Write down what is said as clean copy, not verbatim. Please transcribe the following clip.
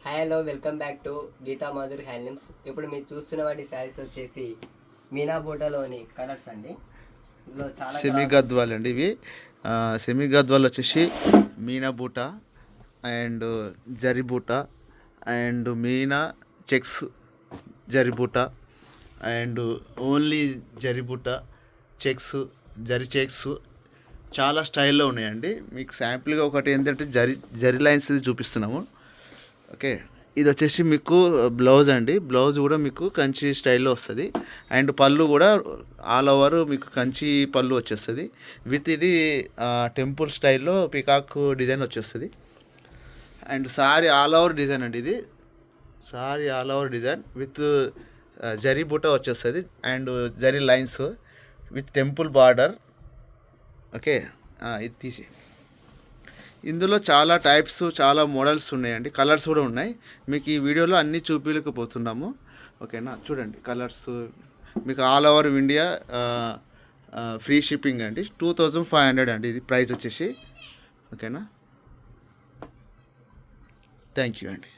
Hi hello welcome back to Geeta Madhuri handlooms. ఇప్పుడు మీరు చూస్తున్న వాటి శారీస్ వచ్చేసి మీనా బూటాలోని కలర్స్ అండి. ఇందులో చాలా సెమీ గద్వాల్ అండి ఇవి. సెమీ గద్వాల్ వచ్చేసి మీనా బూట అండ్ జరి బూట అండ్ మీనా చెక్స్ జరి బూట అండ్ ఓన్లీ జరి బూట చెక్స్ జరి చెక్స్ చాలా స్టైల్లో ఉన్నాయండి. మీకు శాంపుల్గా ఒకటి ఏంటంటే జరి లైన్స్ చూపిస్తున్నాము. ఓకే, ఇది వచ్చేసి మీకు బ్లౌజ్ అండి. బ్లౌజ్ కూడా మీకు కంచి స్టైల్లో వస్తుంది అండ్ పళ్ళు కూడా ఆల్ ఓవర్ మీకు కంచి పళ్ళు వచ్చేస్తుంది విత్ ఇది టెంపుల్ స్టైల్లో పికాక్ డిజైన్ వచ్చేస్తుంది. And sari all over design అండి. ఇది sari all over design with zari buta వచ్చేస్తుంది and zari lines with temple border. Okay, ఇది తీసి ఇందులో చాలా టైప్స్ చాలా మోడల్స్ ఉన్నాయండి, కలర్స్ కూడా ఉన్నాయి. మీకు ఈ వీడియోలో అన్నీ చూపించకపోతున్నాము. ఓకేనా, చూడండి కలర్స్ మీకు all over India free shipping అండి. 2500 అండి ఇది ప్రైస్ వచ్చేసి. ఓకేనా, థ్యాంక్ యూ అండి.